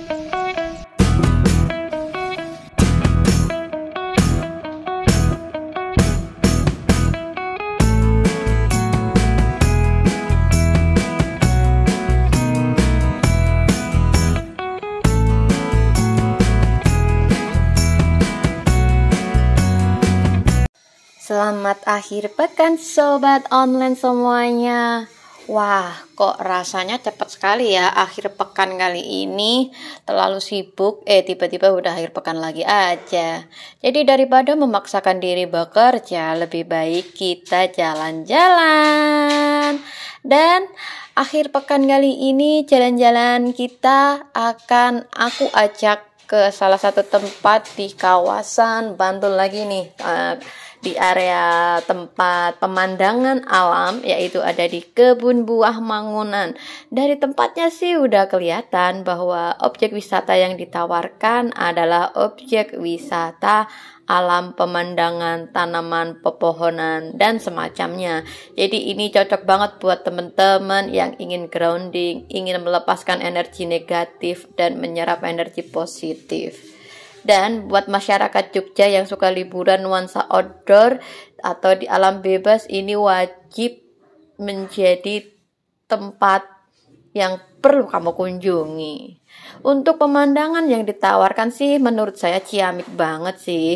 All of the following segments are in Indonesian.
Selamat akhir pekan sobat online semuanya. Wah, kok rasanya cepat sekali ya akhir pekan kali ini. Terlalu sibuk, tiba-tiba udah akhir pekan lagi aja. Jadi daripada memaksakan diri bekerja, lebih baik kita jalan-jalan. Dan akhir pekan kali ini jalan-jalan kita akan aku ajak ke salah satu tempat di kawasan Bantul lagi nih. Di area tempat pemandangan alam, yaitu ada di Kebun Buah Mangunan. Dari tempatnya sih udah kelihatan bahwa objek wisata yang ditawarkan adalah objek wisata alam, pemandangan, tanaman, pepohonan, dan semacamnya. Jadi ini cocok banget buat teman-teman yang ingin grounding, ingin melepaskan energi negatif dan menyerap energi positif. Dan buat masyarakat Jogja yang suka liburan nuansa outdoor atau di alam bebas, ini wajib menjadi tempat yang perlu kamu kunjungi. Untuk pemandangan yang ditawarkan sih menurut saya ciamik banget sih.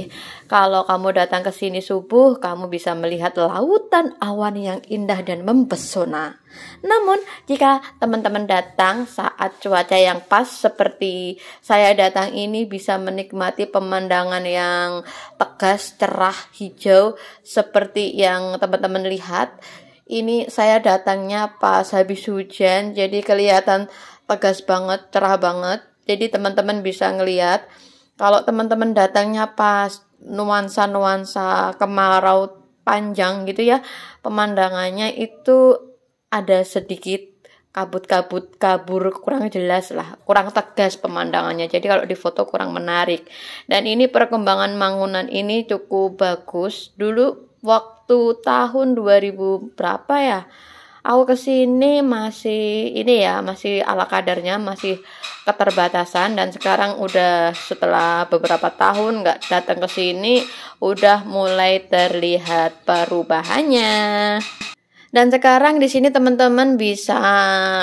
Kalau kamu datang ke sini subuh, kamu bisa melihat lautan awan yang indah dan mempesona. Namun, jika teman-teman datang saat cuaca yang pas seperti saya datang ini, bisa menikmati pemandangan yang tegas, cerah, hijau seperti yang teman-teman lihat. Ini saya datangnya pas habis hujan, jadi kelihatan tegas banget, cerah banget. Jadi teman-teman bisa ngelihat. Kalau teman-teman datangnya pas nuansa-nuansa kemarau panjang gitu ya, pemandangannya itu ada sedikit kabut-kabut, kabur, kurang jelas lah, kurang tegas pemandangannya. Jadi kalau di foto kurang menarik. Dan ini perkembangan Mangunan ini cukup bagus. Dulu waktu tahun 2000 berapa ya? Aku kesini masih masih ala kadarnya, masih keterbatasan, dan sekarang udah setelah beberapa tahun nggak datang ke sini, udah mulai terlihat perubahannya. Dan sekarang di sini teman-teman bisa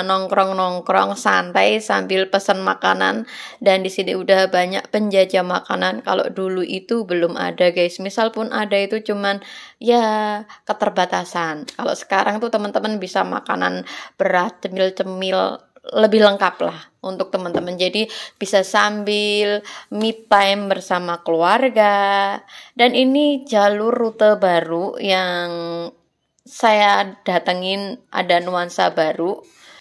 nongkrong-nongkrong santai sambil pesan makanan, dan di sini udah banyak penjajah makanan. Kalau dulu itu belum ada guys, misal pun ada itu cuman ya keterbatasan. Kalau sekarang tuh teman-teman bisa makanan berat, cemil-cemil lebih lengkap lah untuk teman-teman. Jadi bisa sambil me time bersama keluarga. Dan ini jalur rute baru yang saya datengin, ada nuansa baru.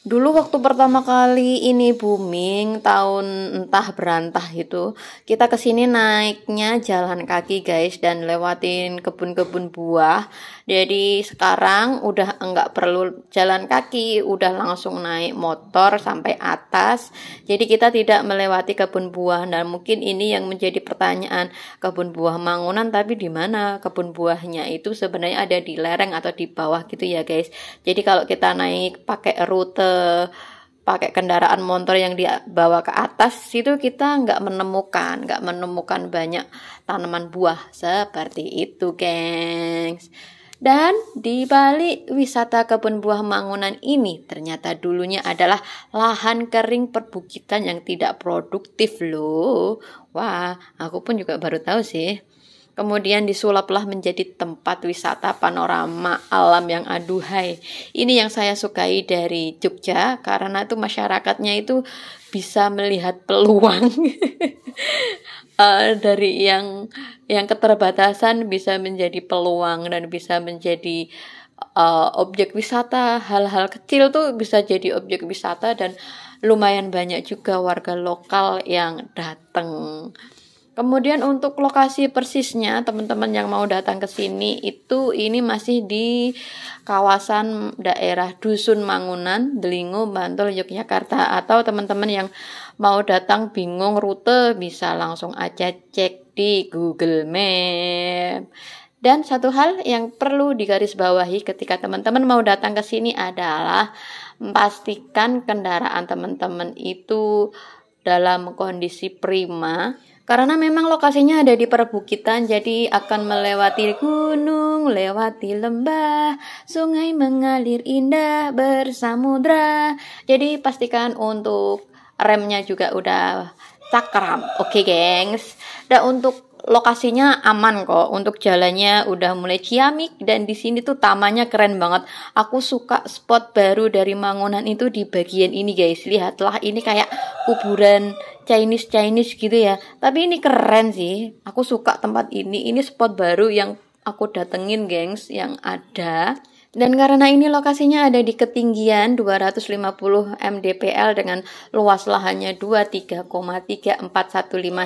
Dulu waktu pertama kali ini booming tahun entah berantah itu, kita kesini naiknya jalan kaki guys, dan lewatin kebun-kebun buah. Jadi sekarang udah enggak perlu jalan kaki, udah langsung naik motor sampai atas. Jadi kita tidak melewati kebun buah. Dan mungkin ini yang menjadi pertanyaan, kebun buah Mangunan tapi di mana kebun buahnya? Itu sebenarnya ada di lereng atau di bawah gitu ya guys. Jadi kalau kita naik pakai rute, pakai kendaraan motor yang dibawa ke atas, itu kita nggak menemukan banyak tanaman buah seperti itu gengs. Dan di balik wisata kebun buah Mangunan ini ternyata dulunya adalah lahan kering perbukitan yang tidak produktif loh. Wah, aku pun juga baru tahu sih. Kemudian disulaplah menjadi tempat wisata panorama alam yang aduhai. Ini yang saya sukai dari Jogja, karena itu masyarakatnya itu bisa melihat peluang dari yang keterbatasan bisa menjadi peluang, dan bisa menjadi objek wisata. Hal-hal kecil tuh bisa jadi objek wisata, dan lumayan banyak juga warga lokal yang datang. Kemudian untuk lokasi persisnya, teman-teman yang mau datang ke sini ini masih di kawasan daerah Dusun Mangunan, Delingo, Bantul, Yogyakarta. Atau teman-teman yang mau datang bingung rute, bisa langsung aja cek di Google Map. Dan satu hal yang perlu digarisbawahi ketika teman-teman mau datang ke sini adalah pastikan kendaraan teman-teman itu dalam kondisi prima. Karena memang lokasinya ada di perbukitan, jadi akan melewati gunung, lewati lembah, sungai mengalir indah bersamudra. Jadi pastikan untuk remnya juga udah cakram. Oke, gengs. Dan untuk lokasinya aman kok, untuk jalannya udah mulai ciamik, dan di sini tuh tamannya keren banget. Aku suka spot baru dari Mangunan itu di bagian ini, guys. Lihatlah, ini kayak kuburan Chinese gitu ya. Tapi ini keren sih. Aku suka tempat ini. Ini spot baru yang aku datengin, gengs, yang ada. Dan karena ini lokasinya ada di ketinggian 250 mdpl dengan luas lahannya 23,3415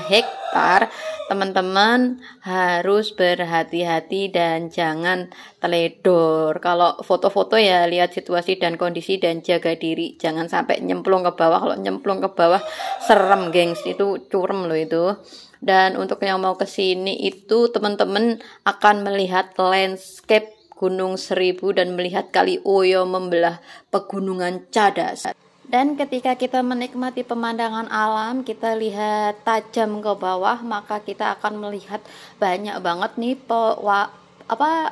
hektar, teman-teman harus berhati-hati dan jangan teledor. Kalau foto-foto ya lihat situasi dan kondisi dan jaga diri, jangan sampai nyemplung ke bawah. Kalau nyemplung ke bawah serem, gengs, itu curem loh itu. Dan untuk yang mau ke sini itu teman-teman akan melihat landscape Gunung Seribu dan melihat Kali Oyo membelah pegunungan Cadas. Dan ketika kita menikmati pemandangan alam, kita lihat tajam ke bawah, maka kita akan melihat banyak banget nih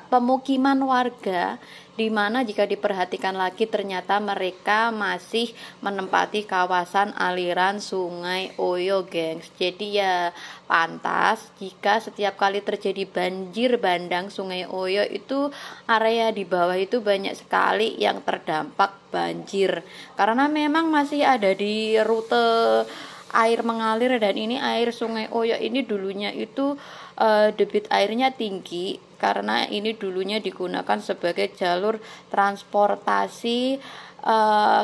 pemukiman warga, di mana jika diperhatikan lagi ternyata mereka masih menempati kawasan aliran Sungai Oyo, gengs. Jadi ya pantas jika setiap kali terjadi banjir bandang Sungai Oyo itu area di bawah itu banyak sekali yang terdampak banjir, karena memang masih ada di rute air mengalir. Dan ini air Sungai Oyo ini dulunya itu debit airnya tinggi, karena ini dulunya digunakan sebagai jalur transportasi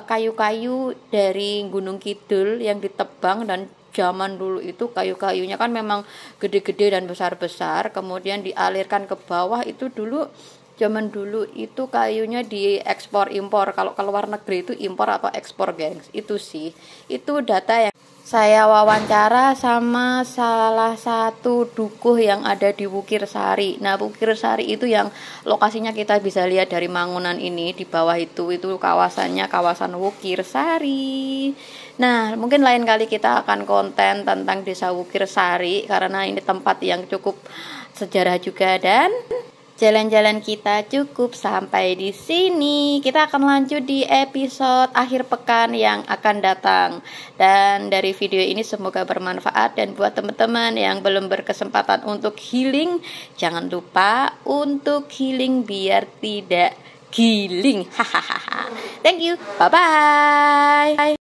kayu-kayu dari Gunung Kidul yang ditebang. Dan zaman dulu itu kayu-kayunya kan memang gede-gede dan besar-besar, kemudian dialirkan ke bawah. Itu dulu, zaman dulu itu kayunya diekspor impor. Kalau ke luar negeri itu impor atau ekspor, gengs. Itu sih, itu data yang saya wawancara sama salah satu dukuh yang ada di Wukir Sari. Nah, Wukir Sari itu yang lokasinya kita bisa lihat dari Mangunan ini. Di bawah itu kawasannya kawasan Wukir Sari. Nah, mungkin lain kali kita akan konten tentang Desa Wukir Sari, karena ini tempat yang cukup sejarah juga. Dan jalan-jalan kita cukup sampai di sini. Kita akan lanjut di episode akhir pekan yang akan datang. Dan dari video ini semoga bermanfaat. Dan buat teman-teman yang belum berkesempatan untuk healing, jangan lupa untuk healing biar tidak giling. Hahaha. Thank you. Bye bye.